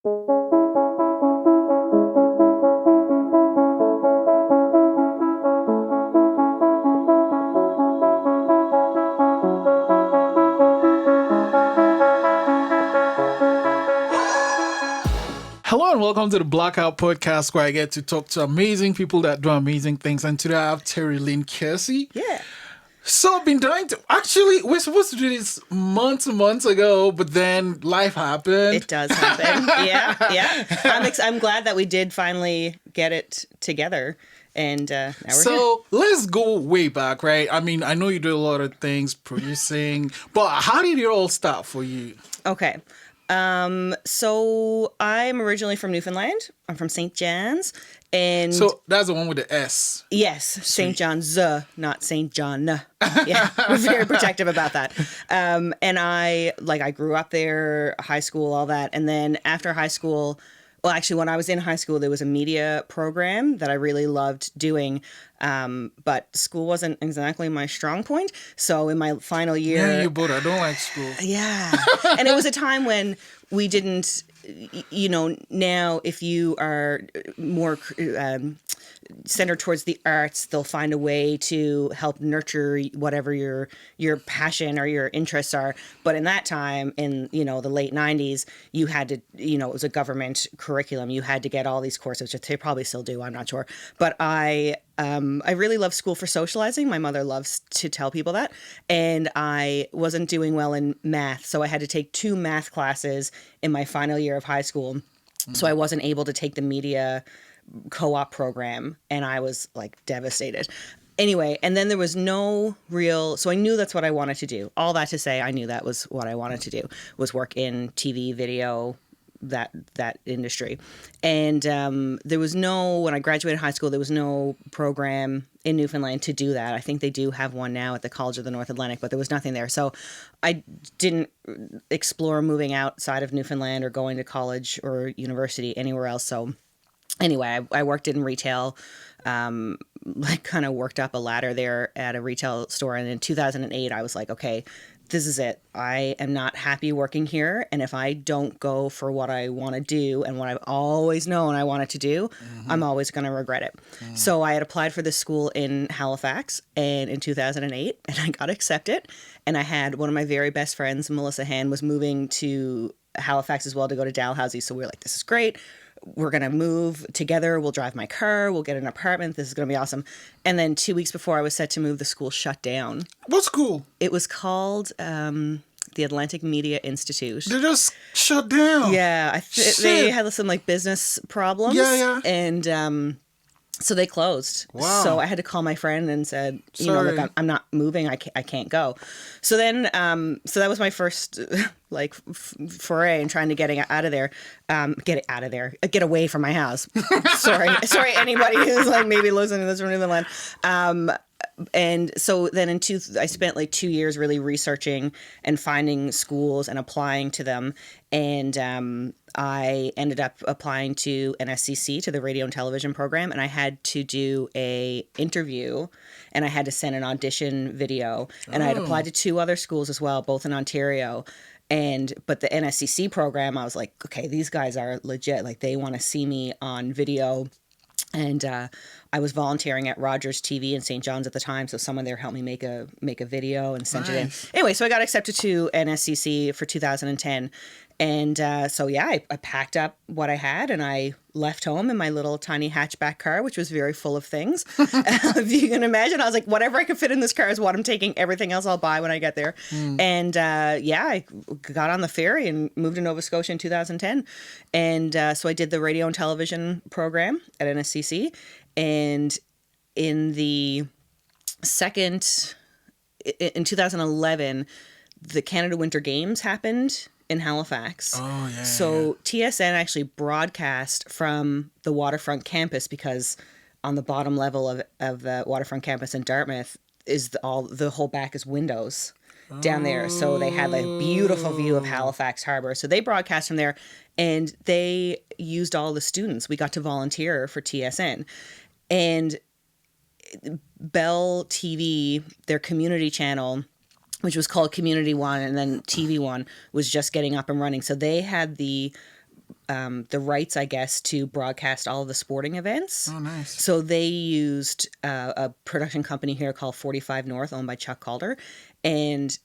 Hello and welcome to the Blackout podcast, where I get to talk to amazing people that do amazing things. And today I have Terri Lynn Kearsey. Yeah. So I've been trying to, actually, we're supposed to do this months and months ago, but then life happened. It does happen. Yeah. I'm glad that we did finally get it together. And now we're here. So let's go way back, right? I mean, I know you do a lot of things, producing, but how did it all start for you? Okay. So I'm originally from Newfoundland. I'm from St. John's. And So that's the one with the S. yes, St. John's, not St. John. Yeah, we're very protective about that. And I grew up there, high school, all that. And then after high school, well, actually, when I was in high school, there was a media program that I really loved doing. But school wasn't exactly my strong point. So in my final year... Yeah, you both. I don't like school. Yeah. And it was a time when we didn't, now if you are more centered towards the arts, they'll find a way to help nurture whatever your passion or your interests are. But in that time, in, the late 90s, you had to, it was a government curriculum. You had to get all these courses, which they probably still do, I'm not sure. But I really love school for socializing. My mother loves to tell people that. And I wasn't doing well in math, so I had to take 2 math classes in my final year of high school. So I wasn't able to take the media co-op program, and I was devastated. Anyway, and then there was no real, so I knew that's what I wanted to do. All that to say, I knew that was what I wanted to do, was work in TV, video, that industry. And there was no, when I graduated high school, there was no program in Newfoundland to do that. I think they do have one now at the College of the North Atlantic, but there was nothing there. So I didn't explore moving outside of Newfoundland or going to college or university anywhere else. So anyway, I worked in retail, kind of worked up a ladder there at a retail store. And in 2008, I was like, okay, this is it. I am not happy working here. And if I don't go for what I want to do and what I've always known I wanted to do, I'm always going to regret it. So I had applied for this school in Halifax and in 2008, and I got accepted. And I had one of my very best friends, Melissa Han, was moving to Halifax as well to go to Dalhousie. So we were like, this is great. We're going to move together. We'll drive my car. We'll get an apartment. This is going to be awesome. And then 2 weeks before I was set to move, the school shut down. What school? It was called the Atlantic Media Institute. They just shut down. Yeah. They had some business problems. Yeah. And so they closed. Wow. So I had to call my friend and said, Sorry. look, I'm not moving. I can't go. So then, so that was my first foray in trying to get out of there, get away from my house. Sorry, anybody who's maybe listening to this from Newfoundland. And so then I spent 2 years really researching and finding schools and applying to them. And I ended up applying to NSCC, to the radio and television program. And I had to do a interview, and I had to send an audition video. And I had applied to 2 other schools as well, both in Ontario. But the NSCC program, I was like, okay, these guys are legit. They want to see me on video. And I was volunteering at Rogers TV in St. John's at the time, so someone there helped me make a video and sent it in. Anyway, so I got accepted to NSCC for 2010. And I packed up what I had and I left home in my little tiny hatchback car, which was very full of things. If you can imagine, I was like, whatever I could fit in this car is what I'm taking. Everything else I'll buy when I get there. And I got on the ferry and moved to Nova Scotia in 2010. And so I did the radio and television program at NSCC. And in 2011, the Canada Winter Games happened in Halifax. Oh, yeah. So TSN actually broadcast from the waterfront campus, because on the bottom level of the waterfront campus in Dartmouth is the whole back is windows down there. So they had a beautiful view of Halifax Harbor. So they broadcast from there, and they used all the students. We got to volunteer for TSN. And Bell TV, their community channel, which was called Community One, and then TV One was just getting up and running. So they had the the rights, I guess, to broadcast all of the sporting events. Oh, nice. So they used a production company here called 45 North, owned by Chuck Calder, and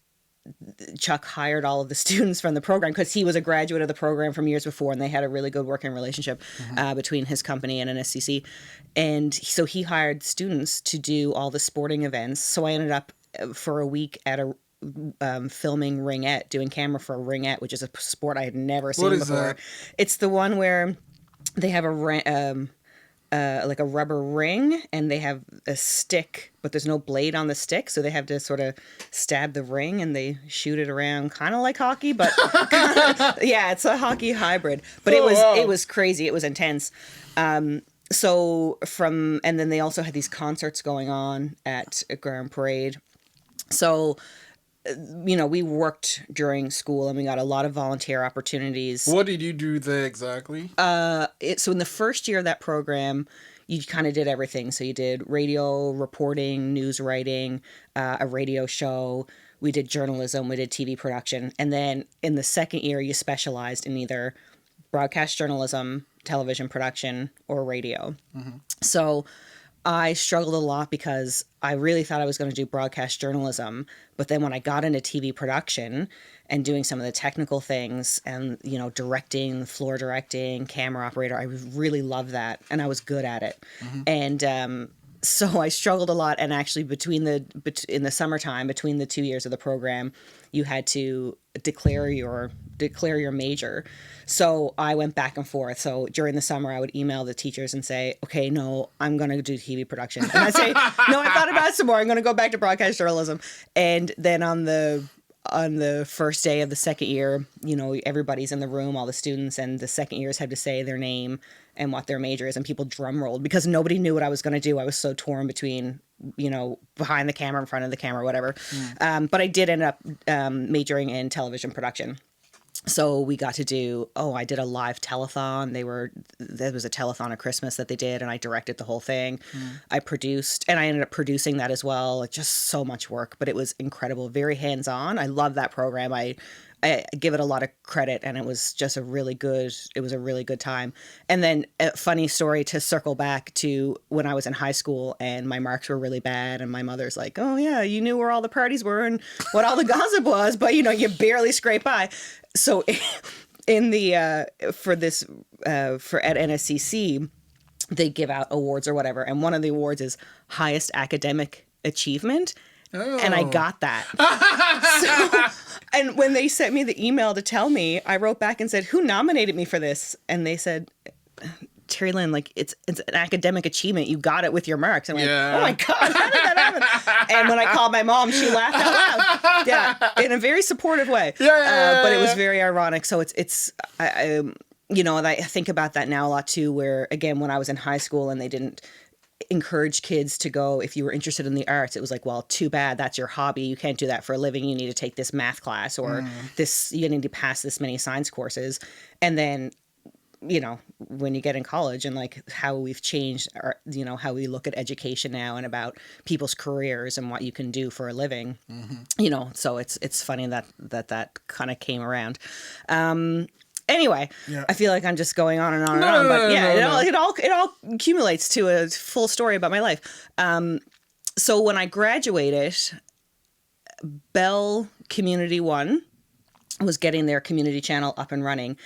Chuck hired all of the students from the program because he was a graduate of the program from years before, and they had a really good working relationship between his company and NSCC. And so he hired students to do all the sporting events. So I ended up for a week at a filming ringette, doing camera for a ringette, which is a sport I had never seen before. That? It's the one where they have like a rubber ring, and they have a stick, but there's no blade on the stick, so they have to sort of stab the ring and they shoot it around, kind of like hockey, but yeah, it's a hockey hybrid. But it was crazy. It was intense. And then they also had these concerts going on at Grand Parade. So, we worked during school and we got a lot of volunteer opportunities. What did you do there exactly? So in the first year of that program, you kind of did everything. So you did radio reporting, news writing, a radio show. We did journalism. We did TV production. And then in the second year, you specialized in either broadcast journalism, television production, or radio. Mm-hmm. So I struggled a lot because I really thought I was going to do broadcast journalism. But then when I got into TV production and doing some of the technical things and, directing, floor directing, camera operator, I really loved that. And I was good at it. Mm-hmm. And so I struggled a lot. And actually in the summertime, between the 2 years of the program, you had to declare your major. So I went back and forth. So during the summer, I would email the teachers and say, okay, no, I'm going to do TV production. And I'd say, no, I thought about it some more. I'm going to go back to broadcast journalism. And then on the first day of the second year, everybody's in the room, all the students, and the second years had to say their name and what their major is. And people drum rolled because nobody knew what I was going to do. I was so torn between, behind the camera, in front of the camera, whatever. But I did end up majoring in television production. So we got to do, I did a live telethon. There was a telethon at Christmas that they did, and I directed the whole thing. I produced, and I ended up producing that as well. Just so much work, but it was incredible. Very hands-on. I love that program. I give it a lot of credit, and it was just a really good time. And then a funny story to circle back to when I was in high school and my marks were really bad, and my mother's like, oh yeah, you knew where all the parties were and what all the gossip was, but you barely scraped by. So in the at NSCC, they give out awards or whatever, and one of the awards is highest academic achievement. Oh. And I got that. And when they sent me the email to tell me, I wrote back and said, who nominated me for this? And they said, Terri Lynn, it's an academic achievement. You got it with your marks. I'm like, oh my God, how did that happen? And when I called my mom, she laughed out loud. Yeah, in a very supportive way. But it was very ironic. So and I think about that now a lot too, where again, when I was in high school and they didn't encourage kids to go, if you were interested in the arts, it was like, well, too bad, that's your hobby, you can't do that for a living, you need to take this math class or you need to pass this many science courses. And then when you get in college and how we've changed our, how we look at education now and about people's careers and what you can do for a living, so it's funny that kind of came around. Anyway, I feel like I'm just going on and on and on, but it all accumulates to a full story about my life. So when I graduated, Bell Community One was getting their community channel up and running.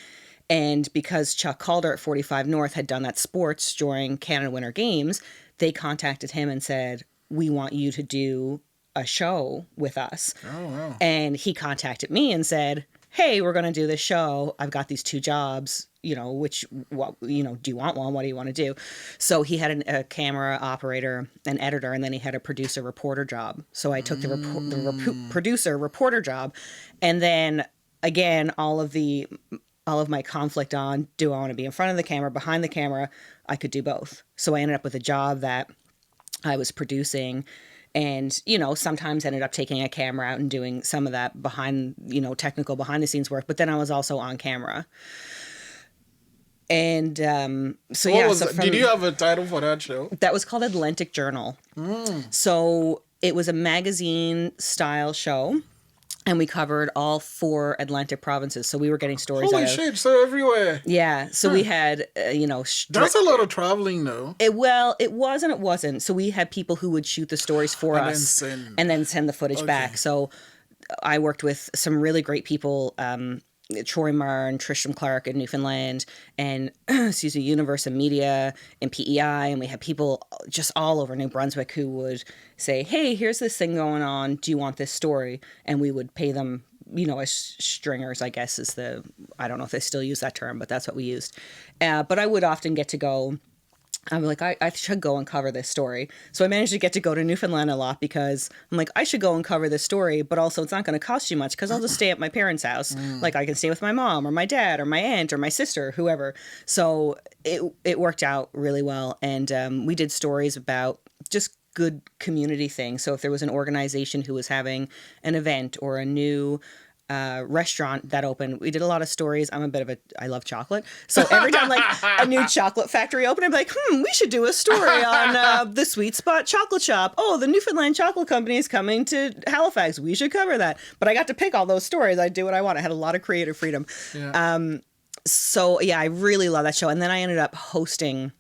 And because Chuck Calder at 45 North had done that sports during Canada Winter Games, they contacted him and said, we want you to do a show with us. Oh, wow. And he contacted me and said, hey, we're going to do this show. I've got these 2 jobs, do you want one? What do you want to do? So he had a camera operator, an editor, and then he had a producer reporter job. So I took the producer reporter job. And then again, all of my conflict on, do I want to be in front of the camera, behind the camera? I could do both. So I ended up with a job that I was producing and, sometimes ended up taking a camera out and doing some of that technical behind the scenes work. But then I was also on camera. And did you have a title for that show? That was called Atlantic Journal. So it was a magazine style show. and we covered all 4 Atlantic provinces. So we were getting stories Holy out of, shit, so everywhere. yeah. So we had, That's a lot of traveling, though. it was and it wasn't. So we had people who would shoot the stories for And then us send. and then send the footage Okay. back. So I worked with some really great people, Troy Marr and Tristram Clark in Newfoundland, and Universal Media and PEI, and we had people just all over New Brunswick who would say, "Hey, here's this thing going on. Do you want this story?" And we would pay them, as stringers, I guess is I don't know if they still use that term, but that's what we used. But I would often get to go. I'm like, I should go and cover this story. So I managed to get to go to Newfoundland a lot because I'm like, I should go and cover this story, but also it's not going to cost you much because I'll just stay at my parents' house. Like I can stay with my mom or my dad or my aunt or my sister, whoever. So it worked out really well. And we did stories about just good community things. So if there was an organization who was having an event or a new restaurant that opened, we did a lot of stories. I love chocolate. So every time like a new chocolate factory opened, I'd be like, we should do a story on the Sweet Spot Chocolate Shop. Oh, the Newfoundland Chocolate Company is coming to Halifax. We should cover that. But I got to pick all those stories. I'd do what I want. I had a lot of creative freedom. Yeah. So yeah, I really love that show. And then I ended up hosting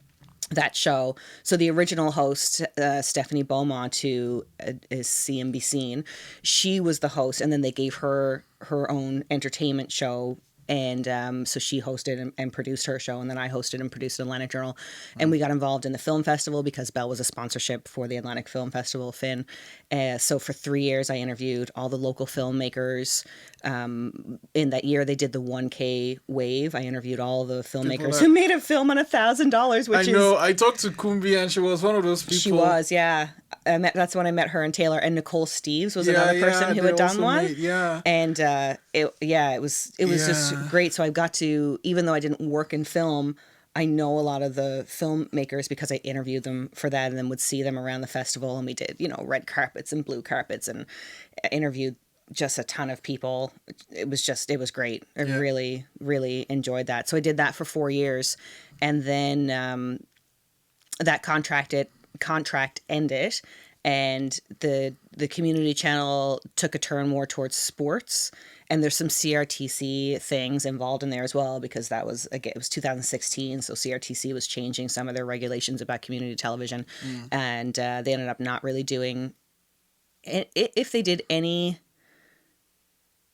that show. So the original host, Stephanie Beaumont, who is CNBC, she was the host, and then they gave her own entertainment show. And so she hosted and produced her show, and then I hosted and produced Atlantic Journal. And we got involved in the film festival because Bell was a sponsorship for the Atlantic Film Festival, Finn. So for 3 years, I interviewed all the local filmmakers. In that year, they did the 1K wave. I interviewed all the filmmakers who made a film on $1,000, which I talked to Kumbi, and she was one of those people. She was, yeah. That's when I met her and Taylor, and Nicole Steves was another person who had done one. And it was just great. So I got to, even though I didn't work in film, I know a lot of the filmmakers because I interviewed them for that, and then would see them around the festival, and we did red carpets and blue carpets, and interviewed just a ton of people. It was great. I really, really enjoyed that. So I did that for 4 years, and then that contract ended, and the community channel took a turn more towards sports, and there's some CRTC things involved in there as well, because it was 2016, so CRTC was changing some of their regulations about community television, and they ended up not really doing, if they did any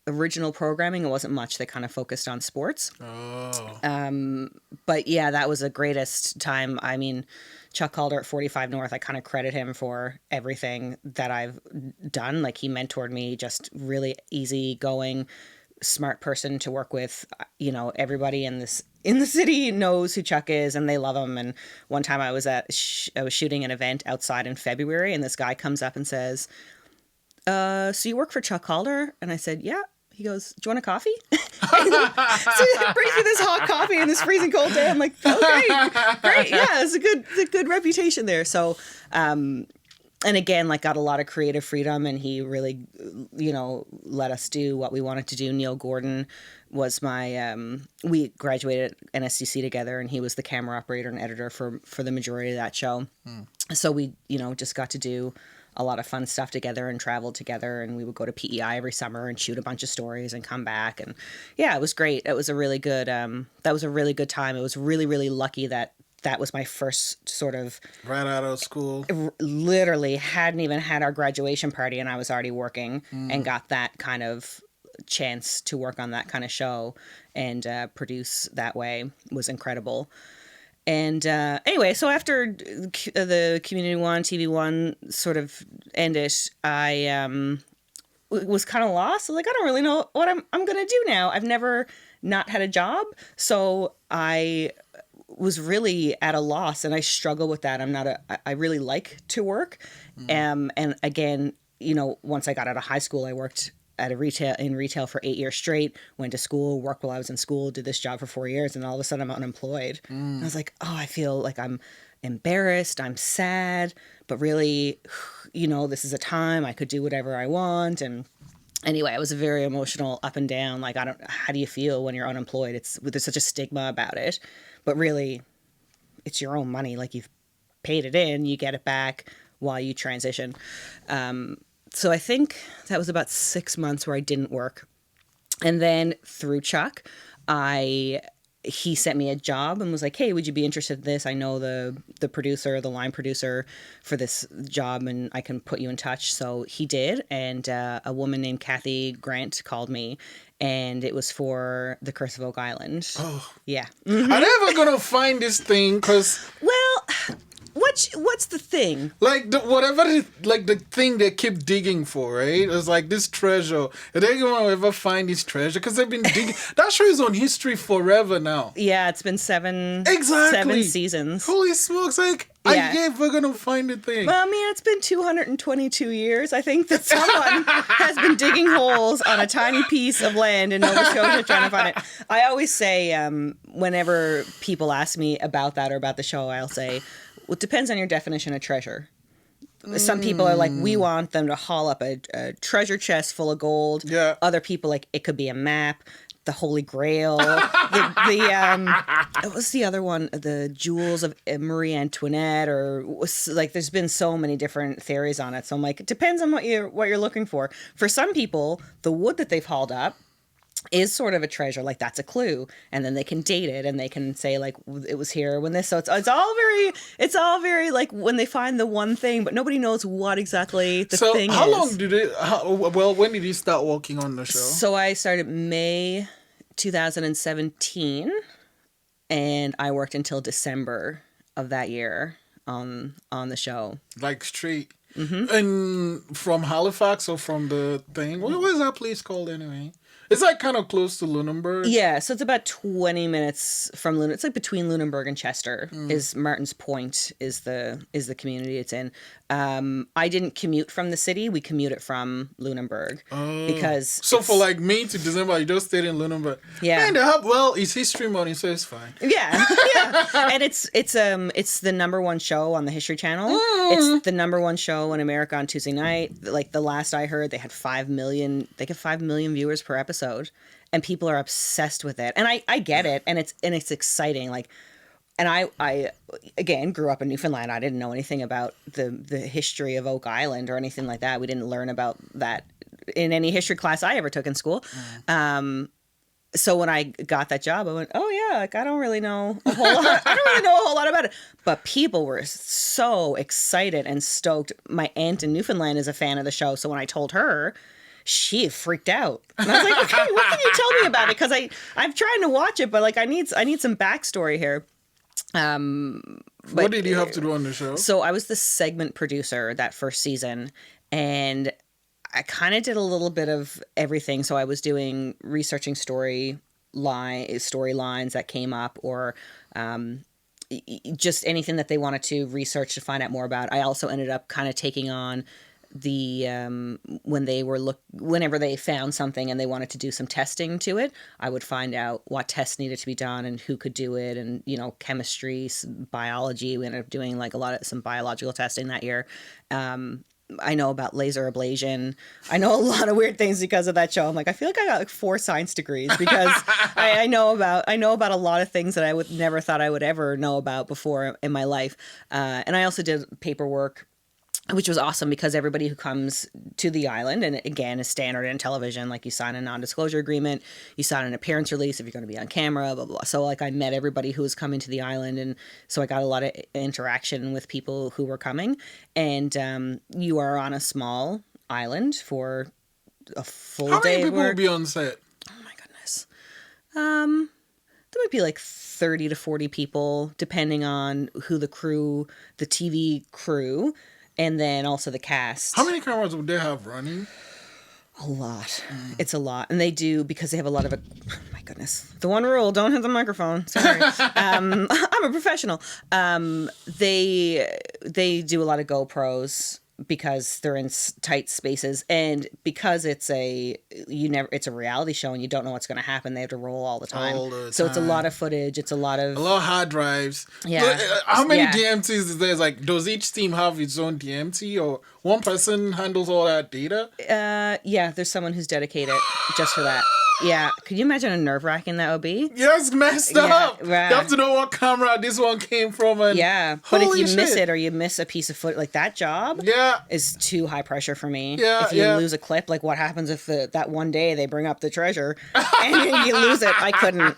original programming, it wasn't much. They kind of focused on sports. But yeah, that was the greatest time. I mean, Chuck Calder at 45 North, I kind of credit him for everything that I've done. Like, he mentored me, just really easygoing, smart person to work with. Everybody in the city knows who Chuck is, and they love him. And one time I was shooting an event outside in February, and this guy comes up and says, so you work for Chuck Calder? And I said, yeah. He goes, do you want a coffee? So he brings me this hot coffee in this freezing cold day. I'm like, okay, great. Yeah, it's a good reputation there. So, and again, like, got a lot of creative freedom, and he really, let us do what we wanted to do. Neil Gordon was we graduated at NSCC together, and he was the camera operator and editor for the majority of that show. So we, just got to do a lot of fun stuff together and traveled together, and we would go to PEI every summer and shoot a bunch of stories and come back. And yeah, it was great. It was a really good, that was a really good time. It was really, really lucky that was my first sort of... Right out of school. Literally hadn't even had our graduation party, and I was already working and got that kind of chance to work on that kind of show and produce that way. It was incredible. And anyway, so after the Community One, TV One sort of ended, I was kind of lost. I was like, I don't really know what I'm going to do now. I've never not had a job. So I was really at a loss, and I struggle with that. I really like to work. And again, once I got out of high school, I worked in retail for 8 years straight, went to school, worked while I was in school, did this job for 4 years, and all of a sudden I'm unemployed. And I was like, I feel like I'm embarrassed, I'm sad, but really, this is a time I could do whatever I want. And anyway, it was a very emotional up and down. Like, how do you feel when you're unemployed? There's such a stigma about it, but really it's your own money. Like, you've paid it in, you get it back while you transition. So I think that was about 6 months where I didn't work. And then through Chuck, he sent me a job and was like, hey, would you be interested in this? I know the producer, the line producer for this job, and I can put you in touch. So he did. And a woman named Kathy Grant called me, and it was for The Curse of Oak Island. Oh. Yeah. I'm never going to find this thing because... Well... What's the thing? Like the thing they keep digging for, right? It's like this treasure. Are they gonna ever find this treasure? Because they've been digging. That show is on History forever now. Yeah, it's been seven seasons. Holy smokes! Like Yeah. I we're gonna find the thing. Well, I mean, it's been 222 years. I think that someone has been digging holes on a tiny piece of land in Nova Scotia trying to find it. I always say, whenever people ask me about that or about the show, I'll say, well, it depends on your definition of treasure. Some people are like, we want them to haul up a treasure chest full of gold. Yeah. Other people like, it could be a map, the Holy Grail, what's the other one? The Jewels of Marie Antoinette, or like, there's been so many different theories on it. So I'm like, it depends on what you're looking for. For some people, the wood that they've hauled up is sort of a treasure, like that's a clue, and then they can date it and they can say like it was here when this. So it's all very like when they find the one thing, but nobody knows what exactly the thing is. So how long did it? When did you start working on the show? So I started May 2017, and I worked until December of that year on the show. Like straight. Mm-hmm. And from Halifax or from the thing? What was that place called anyway? It's like kind of close to Lunenburg. Yeah, so it's about 20 minutes from Lunenburg. It's like between Lunenburg and Chester. Is Martin's Point is the community it's in. I didn't commute from the city. We commuted from Lunenburg because. So for like May to December, you just stayed in Lunenburg. Yeah. And it's History Month, so it's fine. Yeah, yeah. And it's the number one show on the History Channel. It's the number one show in America on Tuesday night. Like the last I heard, they had 5 million. They get 5 million viewers per episode. And people are obsessed with it, and I get it, and it's exciting. Like, and I again grew up in Newfoundland. I didn't know anything about the history of Oak Island or anything like that. We didn't learn about that in any history class I ever took in school. So when I got that job, I went, oh yeah, like I don't really know a whole lot. I don't really know a whole lot about it. But people were so excited and stoked. My aunt in Newfoundland is a fan of the show, so when I told her, she freaked out. And I was like, okay, what can you tell me about it? Because I'm trying to watch it, but like I need some backstory here. What did you have to do on the show? So I was the segment producer that first season, and I kind of did a little bit of everything. So I was doing researching storylines that came up, or just anything that they wanted to research to find out more about. I also ended up kind of taking on the whenever they found something and they wanted to do some testing to it, I would find out what tests needed to be done and who could do it, and chemistry, biology. We ended up doing like some biological testing that year. I know about laser ablation. I know a lot of weird things because of that show. I'm like, I feel like I got like 4 science degrees because I know about a lot of things that I would never thought I would ever know about before in my life. And I also did paperwork, which was awesome because everybody who comes to the island, and again, is standard in television, like you sign a non-disclosure agreement, you sign an appearance release if you're going to be on camera, blah, blah, blah. So like I met everybody who was coming to the island, and so I got a lot of interaction with people who were coming. And you are on a small island for a full day. How many people will be on set? Oh my goodness. There might be like 30 to 40 people, depending on who the TV crew, and then also the cast. How many cameras would they have running? A lot. It's a lot. And they do, because they have a lot of oh my goodness. The one rule, don't hit the microphone. Sorry. I'm a professional. They do a lot of GoPros because they're in tight spaces, and because it's a reality show and you don't know what's going to happen, they have to roll all the time. So it's a lot of footage. It's a lot of hard drives. Yeah. How many DMTs is there? Like, does each team have its own DMT, or one person handles all that data? Yeah, there's someone who's dedicated just for that. Yeah. Could you imagine how nerve-wracking that would be? Yeah, it's messed Yeah, up. right. You have to know what camera this one came from. And Yeah. But if holy you miss shit. it or you miss a piece of foot, like that job Yeah. is too high pressure for me. Yeah, If you yeah. lose a clip, like what happens if that one day they bring up the treasure and you lose it? I couldn't.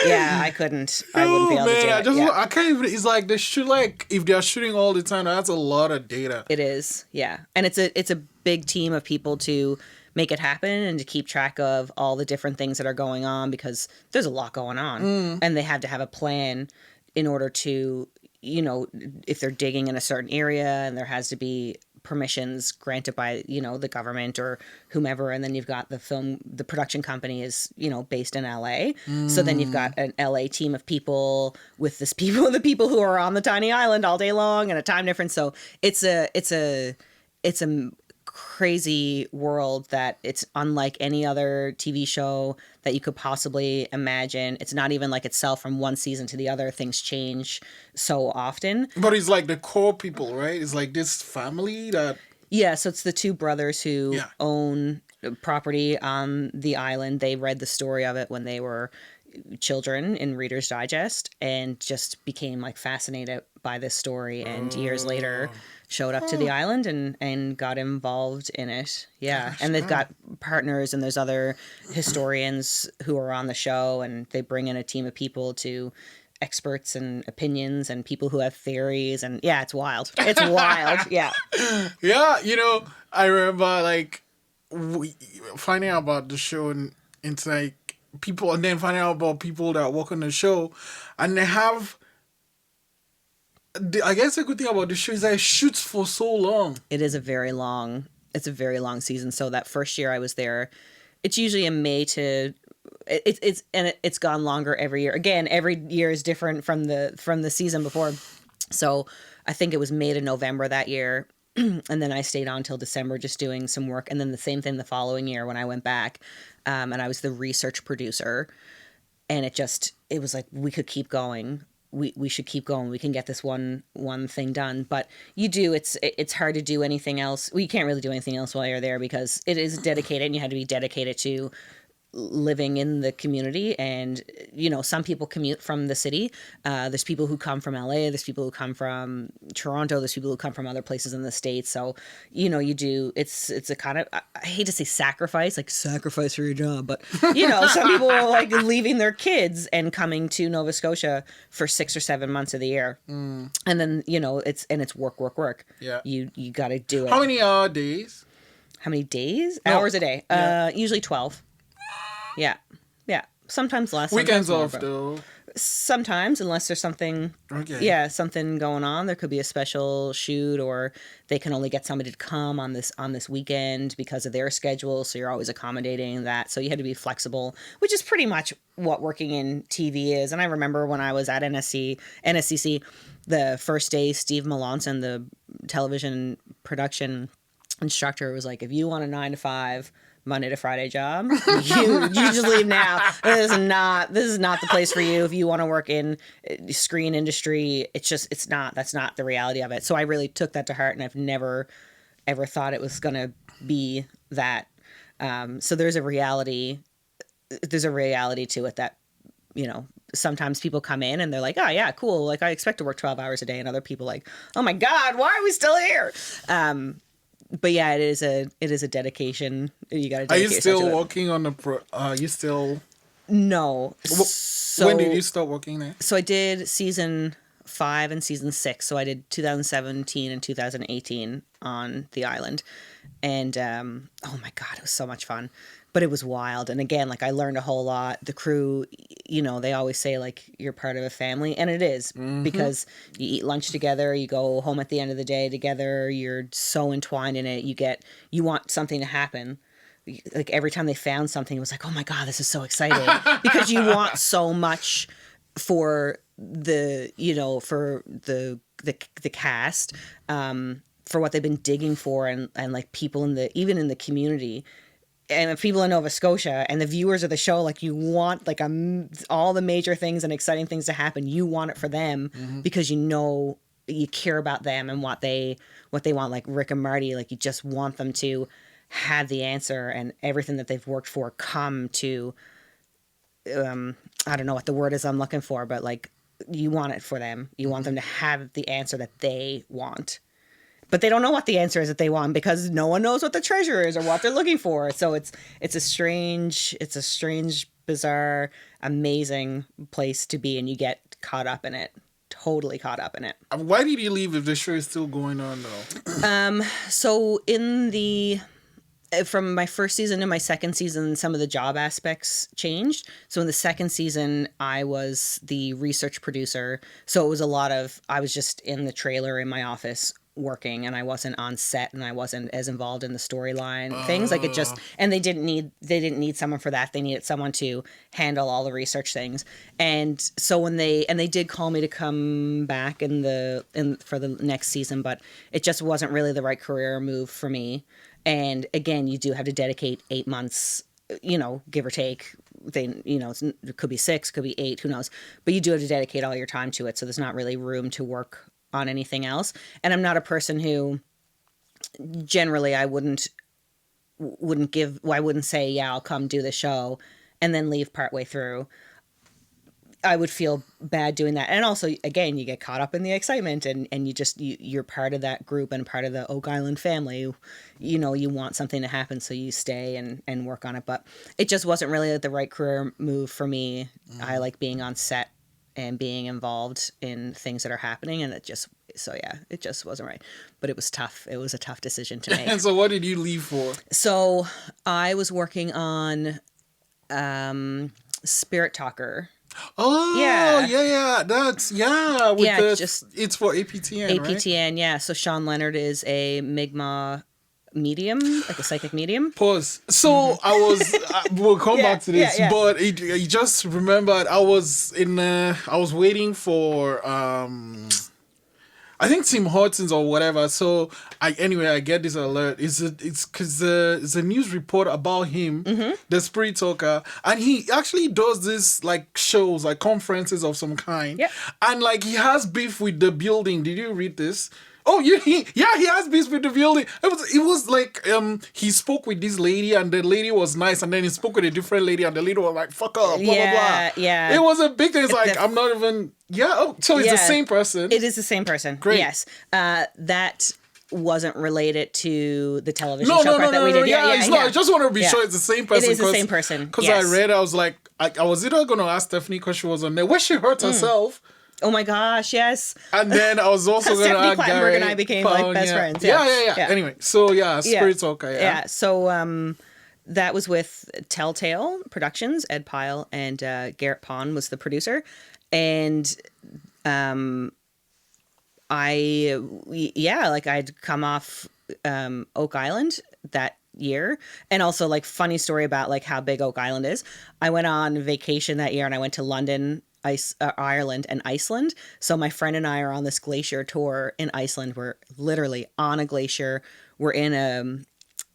Yeah, I couldn't. I wouldn't be able to do it. I can't even. It's like they shoot like if they're shooting all the time. That's a lot of data. It is, yeah, and it's a big team of people to make it happen and to keep track of all the different things that are going on because there's a lot going on, and they have to have a plan in order to, if they're digging in a certain area and there has to be permissions granted by the government or whomever, and then you've got the production company is based in LA, so then you've got an LA team of people with the people who are on the tiny island all day long and a time difference, so it's a crazy world that it's unlike any other TV show that you could possibly imagine. It's not even like itself from one season to the other. Things change so often. But it's like the core people, right? It's like this family that... Yeah, so it's the two brothers who own property on the island. They read the story of it when they were children in Reader's Digest and just became like fascinated by this story, and years later showed up to the island and got involved in it. Yeah. And they've got partners, and there's other historians who are on the show, and they bring in a team of people to experts and opinions and people who have theories, and yeah, it's wild. It's wild. Yeah. Yeah, I remember like finding out about the show, and it's like people, and then finding out about people that work on the show, and they have... I guess the good thing about the show is that it shoots for so long. It's a very long season. So that first year I was there, it's usually in May to, it's gone longer every year. Again, every year is different from the season before. So I think it was May to November that year. And then I stayed on till December just doing some work. And then the same thing the following year when I went back, and I was the research producer, and it was like, we could keep going. We should keep going. We can get this one thing done. But it's hard to do anything else. Well, you can't really do anything else while you're there because it is dedicated, and you had to be dedicated to living in the community. And some people commute from the city. There's people who come from LA, there's people who come from Toronto, there's people who come from other places in the States. So it's a kind of, I hate to say sacrifice for your job, but some people are like leaving their kids and coming to Nova Scotia for 6 or 7 months of the year, and then it's work. Yeah, you got to do it. How many days? How many days? No. Hours a day? Usually 12. Yeah. Sometimes less. Weekends sometimes off more, though. Sometimes, unless there's something. Okay. Yeah, something going on. There could be a special shoot, or they can only get somebody to come on this weekend because of their schedule. So you're always accommodating that. So you had to be flexible, which is pretty much what working in TV is. And I remember when I was at NSCC, the first day, Steve Melanson, the television production instructor, was like, if you want a 9 to 5 Monday to Friday job, you just leave now. This is not the place for you. If you want to work in screen industry, that's not the reality of it. So I really took that to heart, and I've never ever thought it was going to be that. So there's a reality to it that, sometimes people come in and they're like, oh yeah, cool. Like I expect to work 12 hours a day, and other people like, oh my God, why are we still here? But yeah, it is a dedication. You got to dedicate. Are you still working on are you still? No. So, when did you start working there? So I did season 5 and season 6. So I did 2017 and 2018 on the island, and oh my God, it was so much fun. But it was wild. And again, like I learned a whole lot. The crew, they always say like you're part of a family. And it is, because you eat lunch together, you go home at the end of the day together, you're so entwined in it. You want something to happen. Like every time they found something, it was like, oh my God, this is so exciting. Because you want so much for the cast, for what they've been digging for, and like people even in the community, and the people in Nova Scotia and the viewers of the show. Like you want like all the major things and exciting things to happen. You want it for them, because you care about them and what they want. Like Rick and Marty, like you just want them to had the answer and everything that they've worked for come to, I don't know what the word is I'm looking for, but like you want it for them. You want them to have the answer that they want. But they don't know what the answer is that they want because no one knows what the treasure is or what they're looking for. So it's a strange, bizarre, amazing place to be, and you get caught up in it. Totally caught up in it. Why did you leave if the show is still going on though? So from my first season to my second season, some of the job aspects changed. So in the second season, I was the research producer. So it was I was just in the trailer in my office working, and I wasn't on set, and I wasn't as involved in the storyline things. Like and they didn't need someone for that. They needed someone to handle all the research things. And so when they did call me to come back for the next season, but it just wasn't really the right career move for me. And again, you do have to dedicate 8 months, give or take. It could be 6, could be 8, who knows? But you do have to dedicate all your time to it. So there's not really room to work on anything else. And I'm not a person who generally I wouldn't say, yeah, I'll come do the show and then leave partway through. I would feel bad doing that. And also, again, you get caught up in the excitement and you're part of that group and part of the Oak Island family. You want something to happen, so you stay and work on it. But it just wasn't really the right career move for me. I like being on set and being involved in things that are happening. And it just wasn't right. But it was tough. It was a tough decision to make. And so what did you leave for? So I was working on Spirit Talker. Oh, yeah. That's, it's for APTN, APTN, right? yeah. So Sean Leonard is a Mi'kmaq medium, like a psychic medium. Pause. So we'll come back to this, but I just remembered I was waiting for, I think Tim Hortons or whatever. So I get this alert. It's because there's a news report about him, the spirit talker, and he actually does this like shows, like conferences of some kind. Yep. And like he has beef with the building. Did you read this? Oh, he has beef with the building. It was like he spoke with this lady and the lady was nice, and then he spoke with a different lady and the lady was like, fuck up, blah, blah, blah. Yeah. It was a big thing. It's like, I'm not even, so it's the same person. It is the same person. Great. Yes. That wasn't related to the television show part that we did. Yeah, it's not. I just want to be sure it's the same person. It is the same person. Because I read, I was like, I was either going to ask Stephanie because she was on there, where she hurt herself. Oh my gosh, yes. And then I was also going to ask Stephanie Clattenburg and I became like best friends. Yeah. Anyway, so Spirit Talker, Yeah, so that was with Telltale Productions. Ed Pyle and Garrett Pond was the producer. And I'd come off Oak Island that year. And also like funny story about like how big Oak Island is. I went on vacation that year and I went to London, Ireland and Iceland. So my friend and I are on this glacier tour in Iceland. We're literally on a glacier. We're in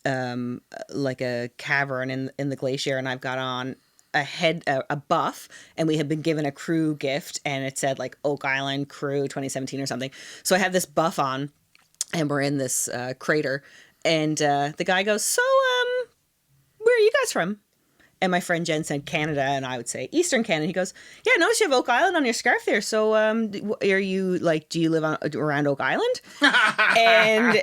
like a cavern in the glacier, and I've got on a buff, and we had been given a crew gift, and it said like Oak Island Crew 2017 or something. So I have this buff on, and we're in this crater, and the guy goes, "So where are you guys from?" And my friend Jen said Canada, and I would say Eastern Canada. He goes, "Yeah, I noticed you have Oak Island on your scarf there. So are you like, do you live around Oak Island?" And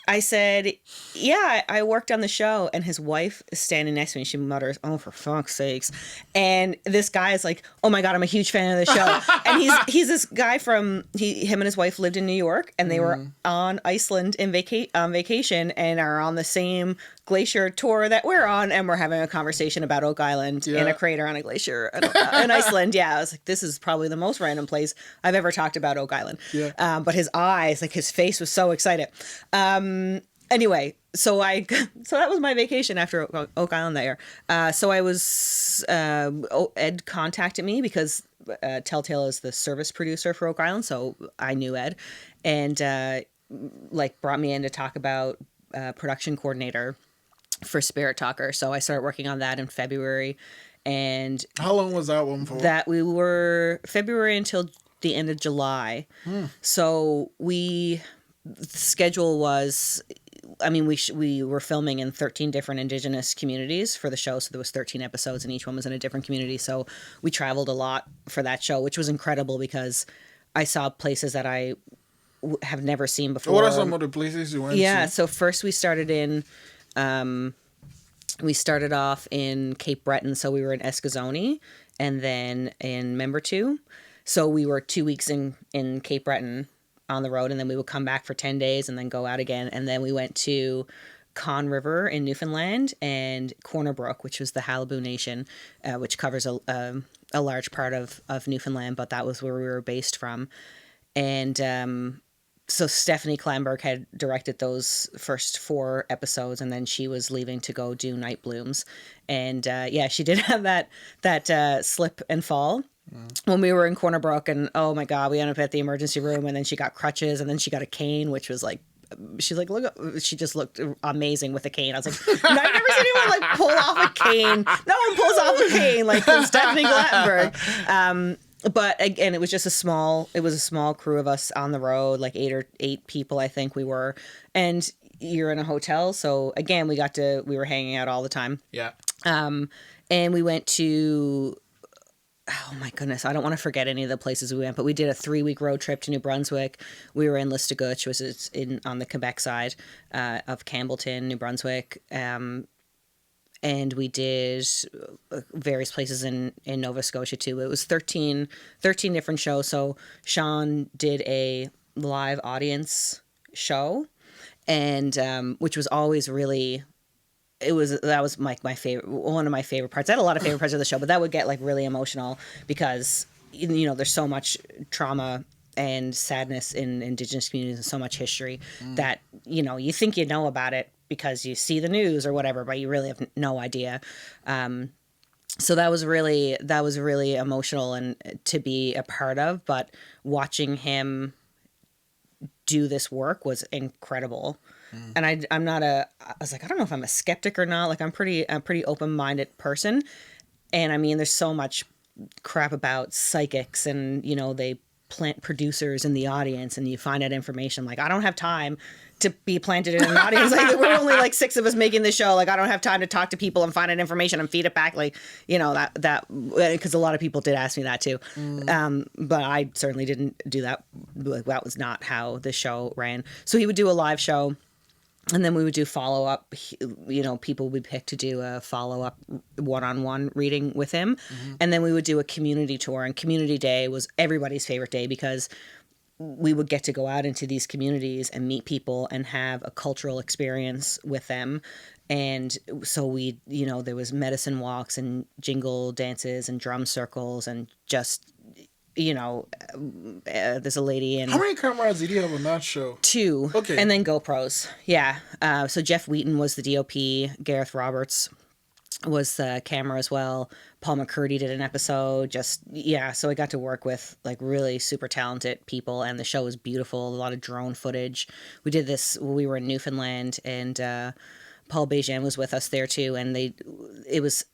I said, "Yeah, I worked on the show." And his wife is standing next to me. She mutters, "Oh, for fuck's sakes." And this guy is like, "Oh my God, I'm a huge fan of the show." And he's this guy him and his wife lived in New York, and they were on Iceland on vacation, and are on the same glacier tour that we're on, and we're having a conversation about Oak Island in a crater on a glacier in Iceland. Yeah, I was like, this is probably the most random place I've ever talked about Oak Island. Yeah. But his eyes, like his face was so excited. Anyway, so that was my vacation after Oak Island that year. So I was Ed contacted me because Telltale is the service producer for Oak Island, so I knew Ed, and brought me in to talk about production coordinator for Spirit Talker. So I started working on that in February. And how long was that one for? That we were February until the end of July. So the schedule was I mean, we were filming in 13 different Indigenous communities for the show. So there was 13 episodes and each one was in a different community. So we traveled a lot for that show, which was incredible because I saw places that I have never seen before. What are some of the places you went to? Yeah. So first we started off in Cape Breton. So we were in Escazone and then in Membertou. So we were 2 weeks in Cape Breton on the road, and then we would come back for 10 days and then go out again. And then we went to Conn River in Newfoundland and Corner Brook, which was the Halibut Nation, which covers a large part of Newfoundland, but that was where we were based from. And so Stephanie Klamberg had directed those first 4 episodes, and then she was leaving to go do Night Blooms. And she did have that slip and fall when we were in Corner Brook, and oh my God, we ended up at the emergency room, and then she got crutches, and then she got a cane, which was like, she's like, look, she just looked amazing with a cane. I was like, no, I've never seen anyone like pull off a cane. No one pulls off a cane like Stephanie Klamberg. But again, it was just a small crew of us on the road, like 8 people, I think we were. And you're in a hotel. So again, we were hanging out all the time. Yeah. And we went to, oh my goodness, I don't want to forget any of the places we went, but we did a 3-week road trip to New Brunswick. We were in Listigouche, which is on the Quebec side of Campbellton, New Brunswick. And we did various places in Nova Scotia too. It was 13 different shows. So Sean did a live audience show, and which was always really, that was my favorite, one of my favorite parts. I had a lot of favorite parts of the show, but that would get like really emotional because there's so much trauma and sadness in Indigenous communities and so much history that you think you know about it because you see the news or whatever, but you really have no idea. So that was really emotional and to be a part of, but watching him do this work was incredible. And I was like, I don't know if I'm a skeptic or not. Like I'm pretty open-minded person. And I mean, there's so much crap about psychics and, they plant producers in the audience and you find out information. Like, I don't have time to be planted in an audience. Like, we're only like 6 of us making the show. Like, I don't have time to talk to people and find out information and feed it back. Like, that because a lot of people did ask me that too. But I certainly didn't do that. Like, that was not how the show ran. So he would do a live show. And then we would do follow-up, people we picked to do a follow-up one-on-one reading with him. And then we would do a community tour. And Community Day was everybody's favorite day because we would get to go out into these communities and meet people and have a cultural experience with them. And so there was medicine walks and jingle dances and drum circles and just... there's a lady in... How many cameras did you have on that show? 2. Okay. And then GoPros. Yeah. So Jeff Wheaton was the DOP. Gareth Roberts was the camera as well. Paul McCurdy did an episode. So I got to work with like really super talented people, and the show was beautiful. A lot of drone footage. We did this, we were in Newfoundland, and Paul Bejan was with us there too. And it was...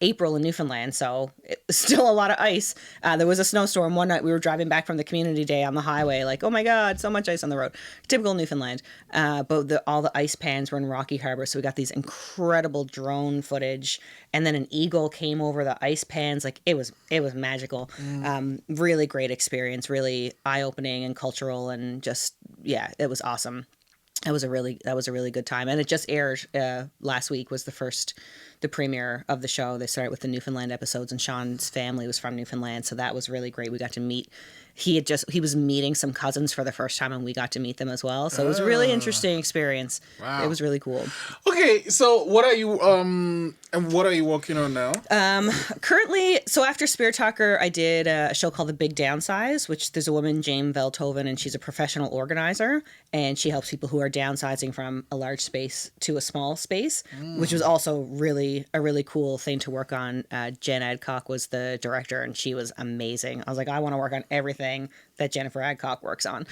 April in Newfoundland, so it was still a lot of ice. There was a snowstorm one night. We were driving back from the Community Day on the highway, like, oh my God, so much ice on the road. Typical Newfoundland. But all the ice pans were in Rocky Harbor, so we got these incredible drone footage. And then an eagle came over the ice pans. Like, it was magical. Really great experience, really eye-opening and cultural, and just, yeah, it was awesome. That was a really good time. And it just aired last week was the premiere of the show. They started with the Newfoundland episodes, and Sean's family was from Newfoundland, so that was really great. We got to meet. He was meeting some cousins for the first time, and we got to meet them as well. So it was a really interesting experience. Wow. It was really cool. Okay, so what are you working on now? Currently, so after Spirit Talker, I did a show called The Big Downsize, which there's a woman, Jane Velthoven, and she's a professional organizer, and she helps people who are downsizing from a large space to a small space, which was also a really cool thing to work on. Jen Adcock was the director, and she was amazing. I was like, I want to work on everything that Jennifer Adcock works on.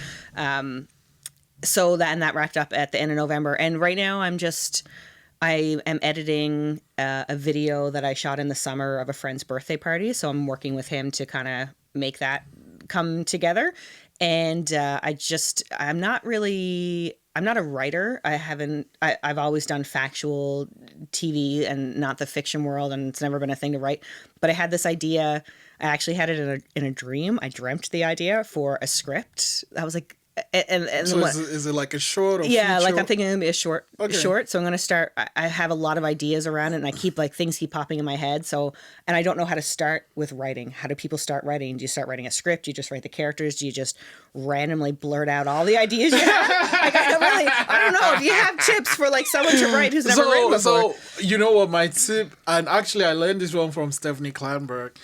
So that wrapped up at the end of November. And right now I am editing a video that I shot in the summer of a friend's birthday party. So I'm working with him to kind of make that come together. And I'm not a writer. I've always done factual TV and not the fiction world, and it's never been a thing to write. But I had this idea. I actually had it in a dream. I dreamt the idea for a script. I was like, so is it like a short or yeah, feature? like I'm thinking it'll be a short. Okay. So I'm going to start. I have a lot of ideas around it, and I keep things keep popping in my head. So, and I don't know how to start with writing. How do people start writing? Do you start writing a script? Do you just write the characters? Do you just randomly blurt out all the ideas you have? I don't know. If you have tips for someone to write who's never written before. So you know what my tip, and actually I learned this one from Stephanie Kleinberg.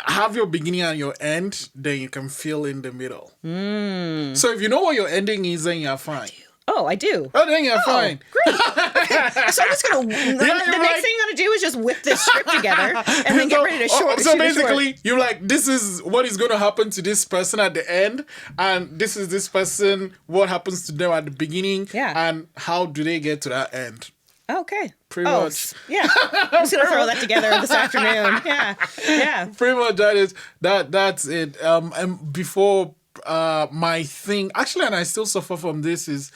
Have your beginning and your end, then you can fill in the middle. So if you know what your ending is, then you're fine. Oh, I do. Oh, then you're fine. Great. Okay. So I'm just going to... the next thing I'm going to do is just whip this script together and then get ready to short. So basically, you're like, this is what is going to happen to this person at the end, and this is this person, what happens to them at the beginning, and how do they get to that end. Okay. Pretty much. Yeah. I'm just going to throw that together this afternoon. Yeah. Yeah. Pretty much that's it. And before my thing, actually, and I still suffer from this, is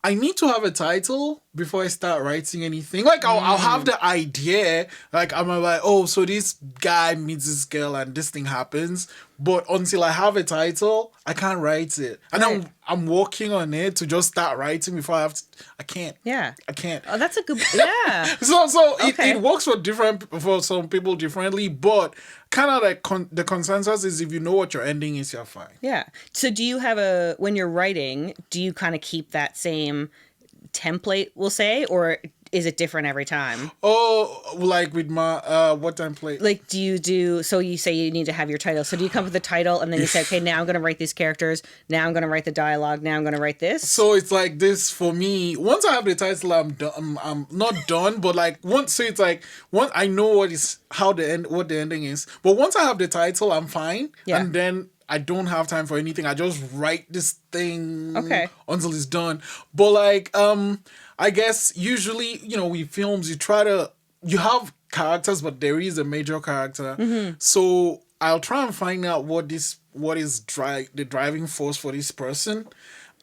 I need to have a title before I start writing anything. I'll have the idea, I'm like, oh, so this guy meets this girl and this thing happens. But until I have a title, I can't write it. And I'm working on it to just start writing before I have to. I can't. Yeah. I can't. Oh, that's a good. Yeah. So it works for some people differently, but kind of the consensus is if you know what your ending is, you're fine. Yeah. So do you have when you're writing, do you kind of keep that same template, we'll say, or is it different every time? Oh, like with my what template? Do you do, so you say you need to have your title. So do you come up with a title and then you say, okay, now I'm going to write these characters. Now I'm going to write the dialogue. Now I'm going to write this. So it's like this for me. Once I have the title, I'm done. I'm not done, but once, so it's once I know what the ending is. But once I have the title, I'm fine. Yeah. And then I don't have time for anything. I just write this thing until it's done. But I guess usually, with films, you have characters, but there is a major character. Mm-hmm. So I'll try and find out what is the driving force for this person.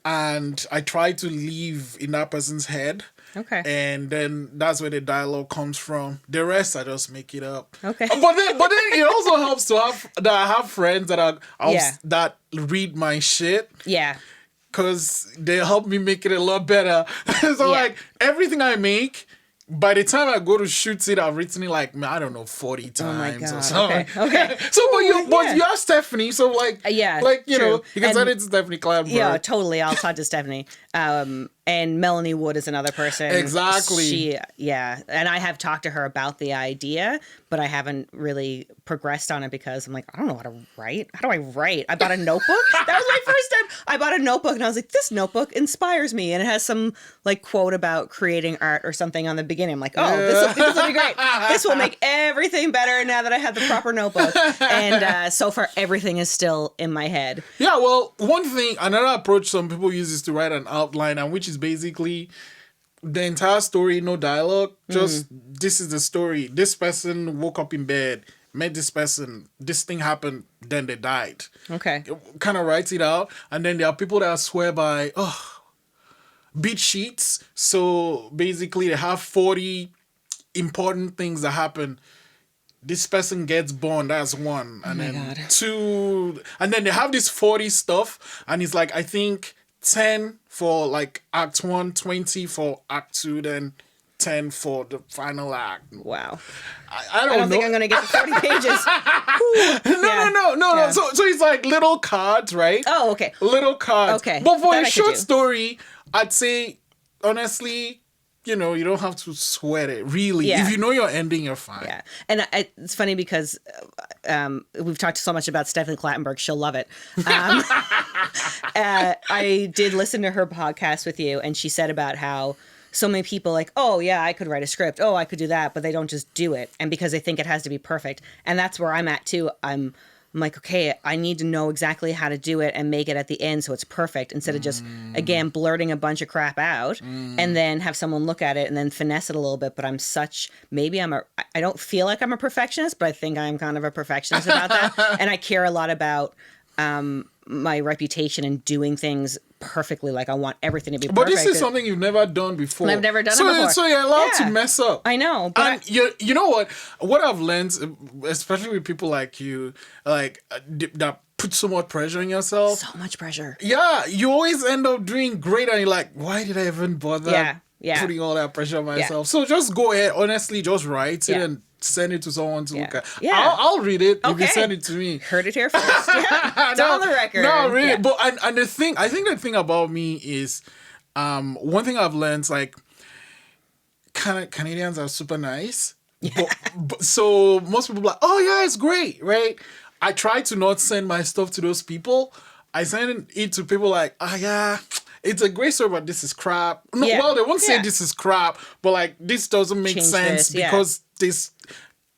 And I try to live in that person's head. Okay. And then that's where the dialogue comes from. The rest, I just make it up. Okay. But then it also helps that I have friends that read my shit. Yeah. Because they help me make it a lot better. So everything I make, by the time I go to shoot it, I've written it 40 times. Oh my God. Or something. Okay. So, but you are Stephanie, so you can send it to Stephanie Kleinberg. Yeah, totally. I'll talk to Stephanie. And Melanie Wood is another person. Exactly. And I have talked to her about the idea, but I haven't really progressed on it because I'm like, I don't know how to write. How do I write? I bought a notebook. That was my first time. I bought a notebook and I was like, this notebook inspires me. And it has some quote about creating art or something on the beginning. I'm like, oh, this will be great. This will make everything better now that I have the proper notebook. And so far, everything is still in my head. Yeah, well, another approach some people use is to write an outline, and which is basically the entire story, no dialogue. Just this is the story. This person woke up in bed, met this person, this thing happened, then they died. Okay. Kind of writes it out. And then there are people that swear by beat sheets. So basically they have 40 important things that happen. This person gets born, that's one. And then two. And then they have this 40 stuff. And it's I think 10 for act 1, 20 for act 2, then 10 for the final act. Wow. I don't know. Think I'm going to get to 40 pages. No. So it's little cards, right? Oh, okay. Little cards. Okay. But for a short story, I'd say, honestly, you don't have to sweat it, really. Yeah. If you know your ending, you're fine. Yeah. And it's funny because we've talked so much about Stephanie Kleinberg. She'll love it. I did listen to her podcast with you, and she said about how so many people oh, yeah, I could write a script. Oh, I could do that. But they don't just do it. And because they think it has to be perfect. And that's where I'm at, too. I'm like, okay, I need to know exactly how to do it and make it at the end so it's perfect instead of just, again, blurting a bunch of crap out and then have someone look at it and then finesse it a little bit. But I don't feel like I'm a perfectionist, but I think I'm kind of a perfectionist about that. And I care a lot about my reputation in doing things perfectly. Like I want everything to be perfect. But this is something you've never done before. I've never done it before. So you're allowed to mess up. I know. But you know what I've learned, especially with people like you, like that put so much pressure on yourself. So much pressure. Yeah, you always end up doing great, and you're like, why did I even bother putting all that pressure on myself? So just go ahead, honestly, just write it and send it to someone to look at. Yeah. I'll read it if you send it to me. Heard it here first. It's on the record. No, really. Yeah. But and the thing, I think the thing about me is, one thing I've learned, like, Canadians are super nice. Yeah. But so most people are like, oh yeah, it's great, right? I try to not send my stuff to those people. I send it to people like, yeah, it's a great story, but this is crap. No, well, they won't say this is crap, but like, this doesn't make sense because this.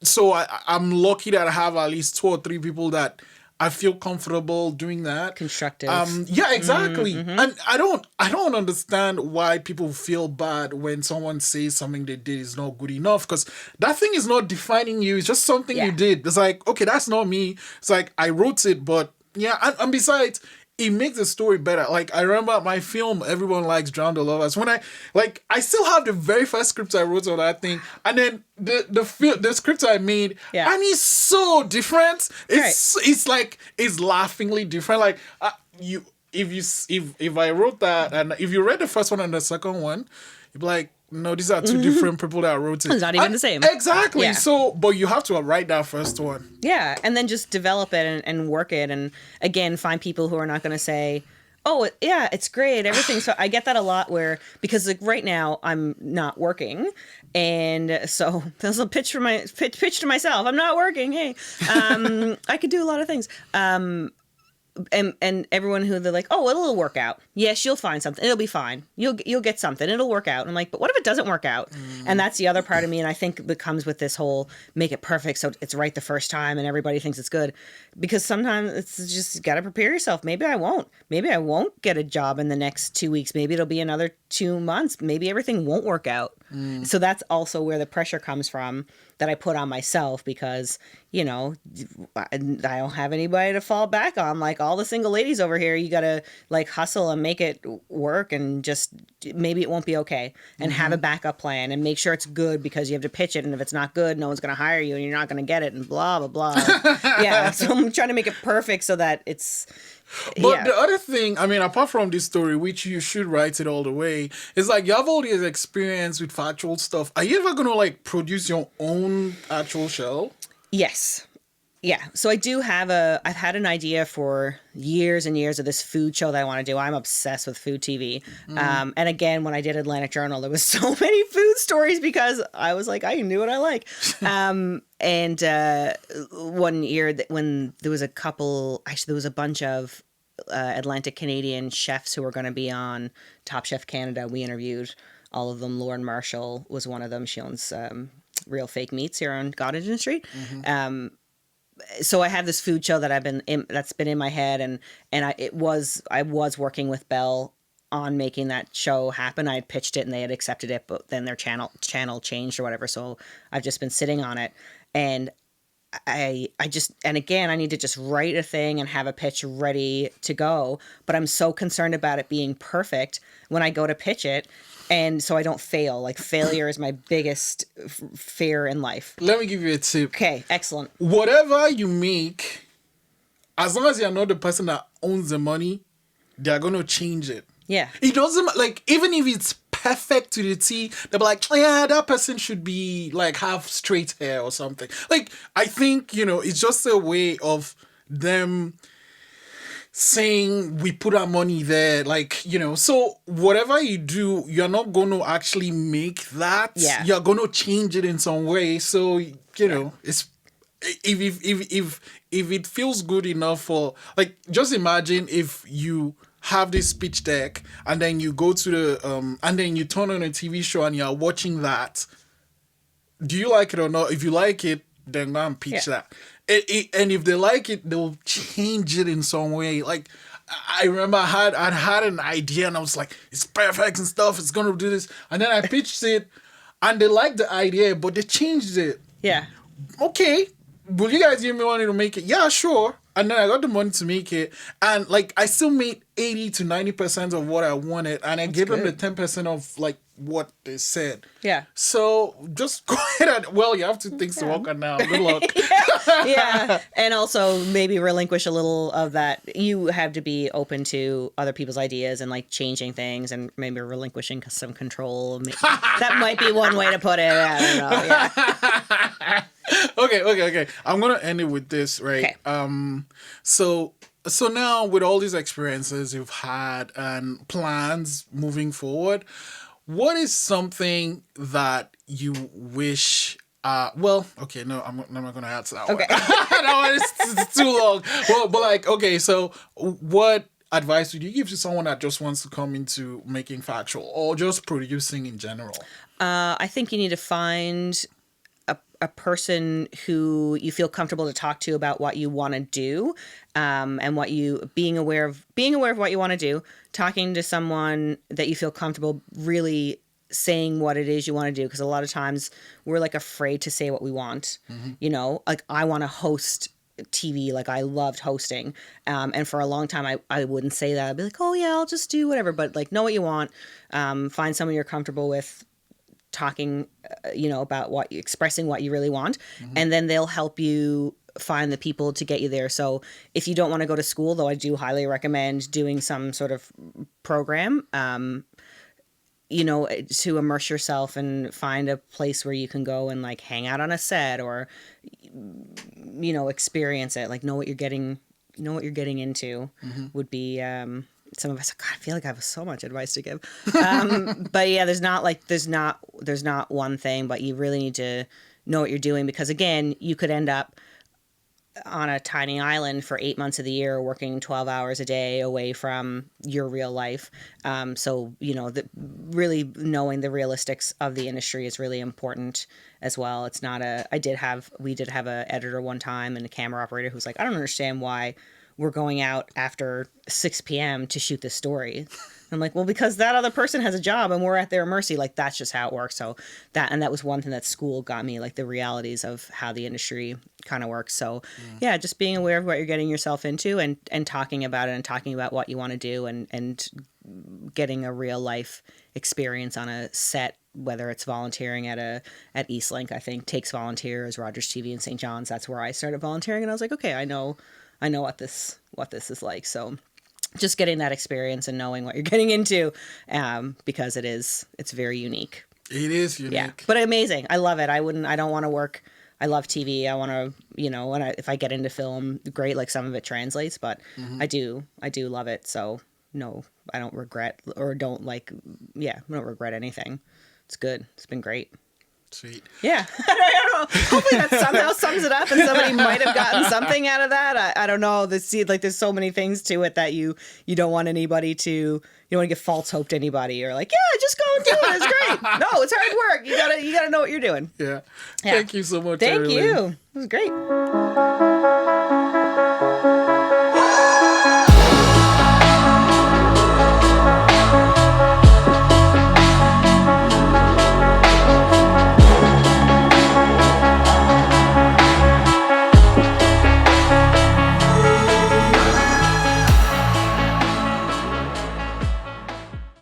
So I'm lucky that I have at least 2 or 3 people that I feel comfortable doing that. Constructive. Yeah, exactly. Mm-hmm. And I don't understand why people feel bad when someone says something they did is not good enough, because that thing is not defining you. It's just something you did. It's like, okay, that's not me. It's like, I wrote it, but and besides, it makes the story better. Like, I remember my film, Everyone Likes Drown the Lovers. When I still have the very first script I wrote on that thing, and then the script I made, and it's so different. It's like, it's laughingly different. Like, if I wrote that, and if you read the first one and the second one, you'd be like, no, these are 2 different people that wrote it. It's not even the same. Exactly. Yeah. So, but you have to write that first one. Yeah, and then just develop it and work it, and again, find people who are not going to say, "Oh, yeah, it's great, everything." So I get that a lot, because like right now I'm not working, and so there's a pitch to myself. I'm not working. Hey, I could do a lot of things. And everyone who they're like, oh, it'll work out. Yes, you'll find something. It'll be fine. You'll get something. It'll work out. And I'm like, but what if it doesn't work out? And that's the other part of me. And I think it comes with this whole make it perfect so it's right the first time and everybody thinks it's good. Because sometimes it's just, you got to prepare yourself. Maybe I won't. Maybe I won't get a job in the next 2 weeks. Maybe it'll be another 2 months. Maybe everything won't work out. So that's also where the pressure comes from that I put on myself, because, you know, I don't have anybody to fall back on. Like all the single ladies over here, you got to like hustle and make it work, and just maybe it won't be okay, and have a backup plan and make sure it's good, because you have to pitch it. And if it's not good, no one's going to hire you and you're not going to get it, and blah, blah, blah. Yeah. So I'm trying to make it perfect so that it's... But the other thing, I mean, apart from this story, which you should write it all the way, is like, you have all this experience with factual stuff. Are you ever going to like produce your own actual show? Yes. Yeah. So I do have I've had an idea for years and years of this food show that I want to do. I'm obsessed with food TV. And again, when I did Atlantic Journal, there was so many food stories because I was like, I knew what I like. And one year when there was there was a bunch of Atlantic Canadian chefs who were going to be on Top Chef Canada. We interviewed all of them. Lauren Marshall was one of them. She owns Real Fake Meats here on Gottingen Street. So I have this food show that that's been in my head, and I was working with Bell on making that show happen. I had pitched it and they had accepted it, but then their channel changed or whatever. So I've just been sitting on it, and I need to just write a thing and have a pitch ready to go. But I'm so concerned about it being perfect when I go to pitch it. And so I don't fail. Like, failure is my biggest fear in life. Let me give you a tip. Okay, excellent. Whatever you make, as long as you're not the person that owns the money, they're going to change it. Yeah. It doesn't, like, even if it's perfect to the T, they'll be like, oh, yeah, that person should be, like, have straight hair or something. Like, I think, you know, it's just a way of them saying we put our money there, like, you know. So whatever you do, you're not going to actually make that. Yeah. You're going to change it in some way. So, you know, it's if it feels good enough for, like, just imagine if you have this pitch deck and then you go to the and then you turn on a TV show and you're watching that. Do you like it or not? If you like it, then go and pitch that. And if they like it, they'll change it in some way. Like, I remember I had an idea and I was like, it's perfect and stuff, it's gonna do this. And then I pitched it and they liked the idea, but they changed it. Yeah. Okay. Will you guys give me money to make it? Yeah, sure. And then I got the money to make it. And like, I still made 80 to 90% of what I wanted. And I gave them the 10% of like what they said. Yeah. So just go ahead and, well, you have 2 things to work on now. Good luck. Yeah. And also maybe relinquish a little of that. You have to be open to other people's ideas and like changing things and maybe relinquishing some control. That might be one way to put it. I don't know. Yeah. Okay. I'm gonna end it with this, right? Okay. So now with all these experiences you've had and plans moving forward, what is something that you wish? Well, okay, no, I'm not gonna answer that one. That one is too long. Well, but like, okay, so what advice would you give to someone that just wants to come into making factual or just producing in general? I think you need to find a person who you feel comfortable to talk to about what you want to do, and what you being aware of what you want to do, talking to someone that you feel comfortable really saying what it is you want to do, because a lot of times we're like afraid to say what we want. You know, like I want to host TV, like I loved hosting, and for a long time I wouldn't say that. I'd be like, oh yeah, I'll just do whatever, but like know what you want, find someone you're comfortable with talking, about expressing what you really want, and then they'll help you find the people to get you there. So if you don't want to go to school, though, I do highly recommend doing some sort of program, to immerse yourself and find a place where you can go and like hang out on a set or, experience it, like know what you're getting into would be, some of us, God, I feel like I have so much advice to give. But yeah, there's not one thing, but you really need to know what you're doing, because again, you could end up on a tiny island for 8 months of the year, working 12 hours a day away from your real life. So, really knowing the realistics of the industry is really important as well. It's not we did have a editor one time and a camera operator who's like, I don't understand why we're going out after 6 p.m. to shoot this story. I'm like, well, because that other person has a job and we're at their mercy. Like, that's just how it works. So that was one thing that school got me, like the realities of how the industry kind of works. So yeah, just being aware of what you're getting yourself into and talking about it and talking about what you want to do and getting a real life experience on a set, whether it's volunteering at Eastlink, I think takes volunteers, Rogers TV in St. John's. That's where I started volunteering. And I was like, okay, I know what this is like. So just getting that experience and knowing what you're getting into, because it's very unique. It is unique. Yeah, but amazing. I love it. I don't want to work. I love TV. I want to, if I get into film, great. Like some of it translates, but I do love it. So no, I don't regret or don't I don't regret anything. It's good. It's been great. Sweet. Yeah. I don't know. Hopefully that somehow sums it up and somebody might have gotten something out of that. I don't know. There's so many things to it that you don't want anybody to, you don't want to give false hope to anybody. You're like, yeah, just go and do it. It's great. No, it's hard work. You gotta know what you're doing. Yeah. Thank you so much. Thank you. It was great.